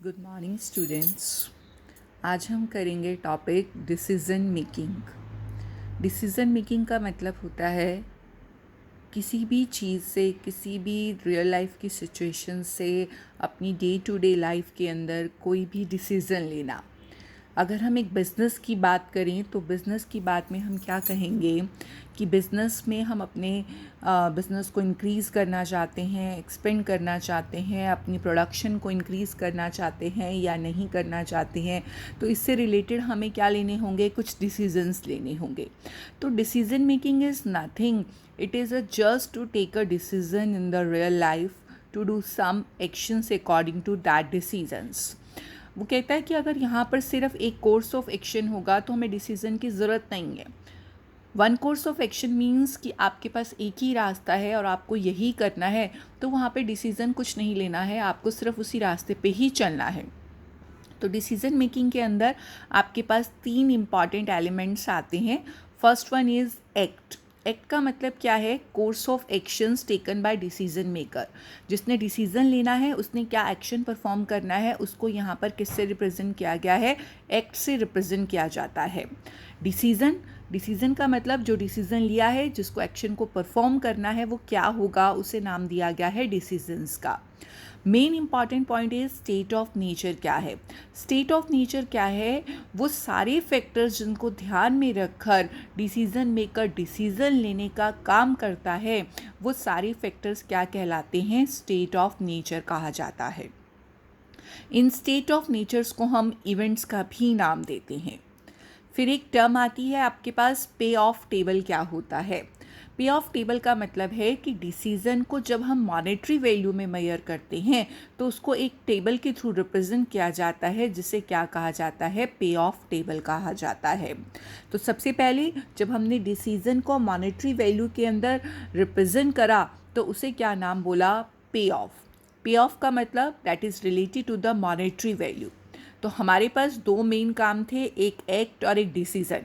Good morning students. आज हम करेंगे topic decision making. Decision making का मतलब होता है किसी भी चीज़ से, किसी भी रियल लाइफ की सिचुएशन से अपनी डे टू डे लाइफ के अंदर कोई भी डिसीज़न लेना। अगर हम एक बिज़नेस की बात करें तो बिज़नेस की बात में हम क्या कहेंगे कि बिज़नेस में हम अपने बिज़नेस को इंक्रीज़ करना चाहते हैं, एक्सपेंड करना चाहते हैं, अपनी प्रोडक्शन को इंक्रीज़ करना चाहते हैं या नहीं करना चाहते हैं। तो इससे रिलेटेड हमें क्या लेने होंगे, कुछ डिसीजंस लेने होंगे। तो decision making is nothing, it is just to take a decision in the real life to do some actions according to that decisions. वो कहता है कि अगर यहाँ पर सिर्फ एक कोर्स ऑफ एक्शन होगा तो हमें डिसीज़न की ज़रूरत नहीं है। One course of action means कि आपके पास एक ही रास्ता है और आपको यही करना है, तो वहाँ पे डिसीज़न कुछ नहीं लेना है, आपको सिर्फ उसी रास्ते पे ही चलना है। तो डिसीज़न मेकिंग के अंदर आपके पास 3 इम्पॉर्टेंट एलिमेंट्स आते हैं। First one is act. Act का मतलब क्या है? Course of actions taken by decision maker. जिसने डिसीजन लेना है उसने क्या एक्शन परफॉर्म करना है, उसको यहाँ पर किससे रिप्रेजेंट किया गया है? एक्ट से रिप्रेजेंट किया जाता है। डिसीजन, डिसीजन का मतलब जो डिसीजन लिया है, जिसको एक्शन को परफॉर्म करना है, वो क्या होगा, उसे नाम दिया गया है डिसीजंस का। Main important point is state of nature क्या है? स्टेट ऑफ नेचर क्या है? वो सारे फैक्टर्स जिनको ध्यान में रखकर डिसीजन मेकर डिसीजन लेने का काम करता है, वो सारे फैक्टर्स क्या कहलाते हैं? स्टेट ऑफ नेचर कहा जाता है। इन स्टेट ऑफ नेचर्स को हम इवेंट्स का भी नाम देते हैं। फिर एक टर्म आती है आपके पास, पे ऑफ टेबल क्या होता है? पे ऑफ टेबल का मतलब है कि डिसीज़न को जब हम मॉनेटरी वैल्यू में मेजर करते हैं तो उसको एक टेबल के थ्रू रिप्रेजेंट किया जाता है, जिसे क्या कहा जाता है? पे ऑफ टेबल कहा जाता है। तो सबसे पहले जब हमने डिसीज़न को मॉनेटरी वैल्यू के अंदर रिप्रेजेंट करा तो उसे क्या नाम बोला? पे ऑफ। पे ऑफ का मतलब that is related to the monetary value. तो हमारे पास 2 मेन काम थे, एक एक्ट और एक डिसीज़न।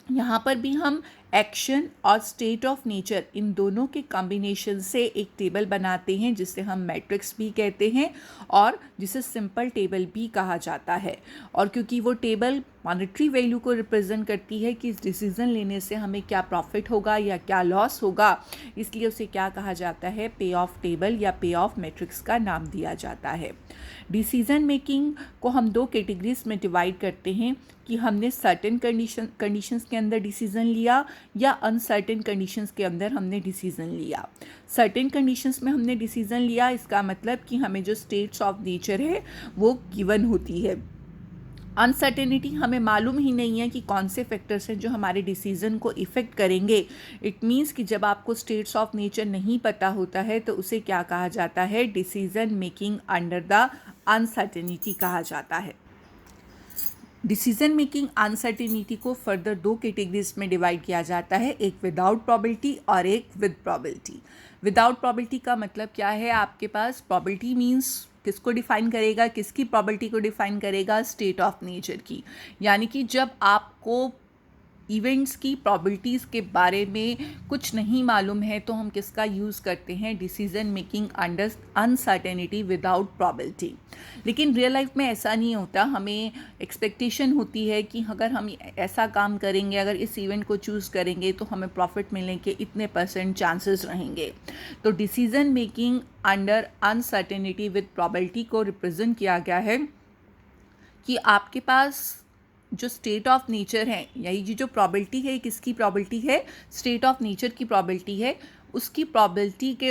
यहाँ पर भी हम एक्शन और स्टेट ऑफ नेचर, इन दोनों के कॉम्बिनेशन से एक टेबल बनाते हैं जिसे हम मैट्रिक्स भी कहते हैं और जिसे सिंपल टेबल भी कहा जाता है। और क्योंकि वो टेबल मॉनेटरी वैल्यू को रिप्रेजेंट करती है कि इस डिसीज़न लेने से हमें क्या प्रॉफिट होगा या क्या लॉस होगा, इसलिए उसे क्या कहा जाता है? पे ऑफ टेबल या पे ऑफ मैट्रिक्स का नाम दिया जाता है। डिसीज़न मेकिंग को हम 2 कैटेगरीज में डिवाइड करते हैं कि हमने सर्टेन कंडीशंस के अंदर डिसीज़न लिया या अनसर्टेन कंडीशंस के अंदर हमने डिसीज़न लिया। सर्टेन कंडीशंस में हमने डिसीज़न लिया, इसका मतलब कि हमें जो स्टेट्स ऑफ नेचर है वो गिवन होती है। अनसर्टेनिटी, हमें मालूम ही नहीं है कि कौन से फैक्टर्स हैं जो हमारे डिसीज़न को इफ़ेक्ट करेंगे। इट मीन्स कि जब आपको स्टेट्स ऑफ नेचर नहीं पता होता है तो उसे क्या कहा जाता है? Decision making under the uncertainty कहा जाता है। डिसीजन मेकिंग अनसर्टेनिटी को फर्दर 2 कैटेगरीज में डिवाइड किया जाता है, एक विदाउट प्रॉबिलिटी और एक विद प्रॉबिलिटी। विदाउट प्रॉबिलिटी का मतलब क्या है? आपके पास प्रॉबिलिटी मीन्स किसको डिफाइन करेगा, किसकी प्रॉबिलिटी को डिफाइन करेगा? स्टेट ऑफ नेचर की। यानी कि जब आपको इवेंट्स की प्रॉबिलिटीज़ के बारे में कुछ नहीं मालूम है तो हम किसका यूज़ करते हैं? Decision making under uncertainty without probability. लेकिन रियल लाइफ में ऐसा नहीं होता। हमें एक्सपेक्टेशन होती है कि अगर हम ऐसा काम करेंगे, अगर इस इवेंट को चूज़ करेंगे तो हमें प्रॉफिट मिलने के इतने % चांसेस रहेंगे। तो decision making under uncertainty with probability को रिप्रेजेंट किया गया है कि आपके पास जो स्टेट ऑफ नेचर है, यही जो प्रॉबिलिटी है, किसकी प्रॉबिलिटी है? स्टेट ऑफ नेचर की प्रॉबिलिटी है। उसकी प्रॉबिलिटी के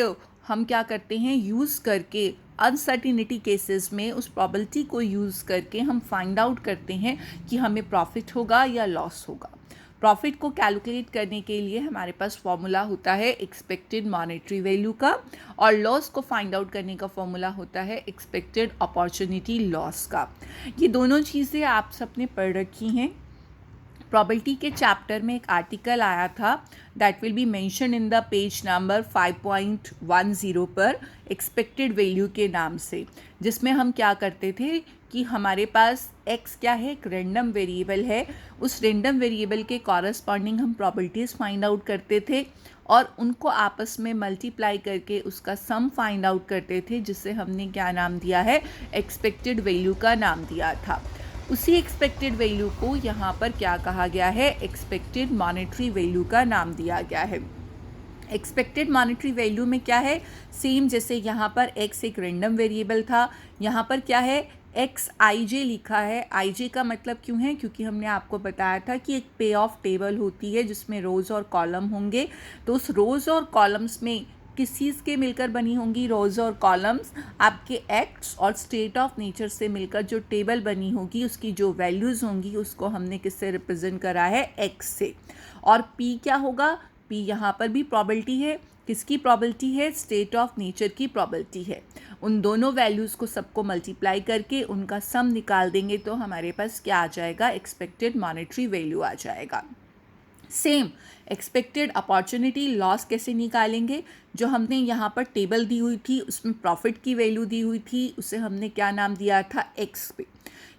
हम क्या करते हैं? यूज़ करके अनसर्टिनिटी केसेस में उस प्रॉबिलिटी को यूज़ करके हम फाइंड आउट करते हैं कि हमें प्रॉफिट होगा या लॉस होगा। प्रॉफिट को कैलकुलेट करने के लिए हमारे पास फॉर्मूला होता है एक्सपेक्टेड मॉनेटरी वैल्यू का, और लॉस को फाइंड आउट करने का फॉर्मूला होता है एक्सपेक्टेड अपॉर्चुनिटी लॉस का। ये दोनों चीज़ें आप सबने पढ़ रखी हैं। प्रॉबिलिटी के चैप्टर में एक आर्टिकल आया था that will be mention in the page number 5.10 पर एक्सपेक्टेड वैल्यू के नाम से, जिसमें हम क्या करते थे कि हमारे पास x क्या है, एक रेंडम वेरिएबल है, उस रेंडम वेरिएबल के कॉरस्पॉन्डिंग हम प्रॉबिलिटीज़ फाइंड आउट करते थे और उनको आपस में मल्टीप्लाई करके उसका सम फाइंड आउट करते थे, जिसे हमने क्या नाम दिया है, एक्सपेक्टेड वैल्यू का नाम दिया था। उसी एक्सपेक्टेड वैल्यू को यहाँ पर क्या कहा गया है, एक्सपेक्टेड मॉनेटरी वैल्यू का नाम दिया गया है। एक्सपेक्टेड मॉनेटरी वैल्यू में क्या है, सेम जैसे यहाँ पर x एक रेंडम वेरिएबल था, यहाँ पर क्या है, एक्स आई जे लिखा है। आई जे का मतलब क्यों है, क्योंकि हमने आपको बताया था कि एक पे ऑफ टेबल होती है जिसमें रोज़ और कॉलम होंगे, तो उस रोज़ और कॉलम्स में किस चीज़ के मिलकर बनी होंगी, रोज़ और कॉलम्स आपके एक्ट्स और स्टेट ऑफ नेचर से मिलकर जो टेबल बनी होगी उसकी जो वैल्यूज़ होंगी उसको हमने किससे रिप्रेजेंट करा है, एक्स से। और पी क्या होगा, पी यहाँ पर भी प्रॉबिलिटी है, किसकी प्रॉबिलिटी है, स्टेट ऑफ नेचर की प्रॉबिलिटी है। उन दोनों वैल्यूज़ को सबको मल्टीप्लाई करके उनका सम निकाल देंगे तो हमारे पास क्या आ जाएगा, एक्सपेक्टेड मॉनेटरी वैल्यू आ जाएगा। सेम एक्सपेक्टेड अपॉर्चुनिटी लॉस कैसे निकालेंगे, जो हमने यहाँ पर टेबल दी हुई थी उसमें प्रॉफिट की वैल्यू दी हुई थी, उसे हमने क्या नाम दिया था, एक्स पे।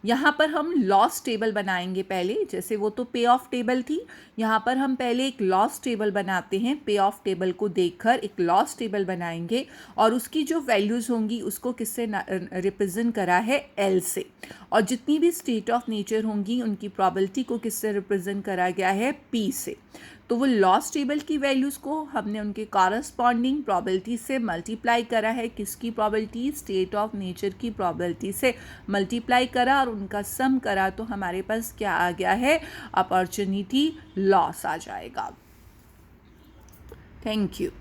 यहाँ पर हम लॉस टेबल बनाएंगे पहले, जैसे वो तो पे ऑफ टेबल थी, यहाँ पर हम पहले एक लॉस टेबल बनाते हैं, पे ऑफ टेबल को देखकर एक लॉस टेबल बनाएंगे और उसकी जो वैल्यूज़ होंगी उसको किससे रिप्रेजेंट करा है, एल से। और जितनी भी स्टेट ऑफ नेचर होंगी उनकी प्रॉबिलिटी को किससे रिप्रेजेंट करा गया है, पी से। तो वो लॉस टेबल की वैल्यूज़ को हमने उनके कॉरस्पॉन्डिंग प्रॉबिलिटी से मल्टीप्लाई करा है, किसकी प्रॉबिलिटी, स्टेट ऑफ नेचर की प्रॉबिलिटी से मल्टीप्लाई करा और उनका सम करा, तो हमारे पास क्या आ गया है, अपॉर्चुनिटी लॉस आ जाएगा। Thank you.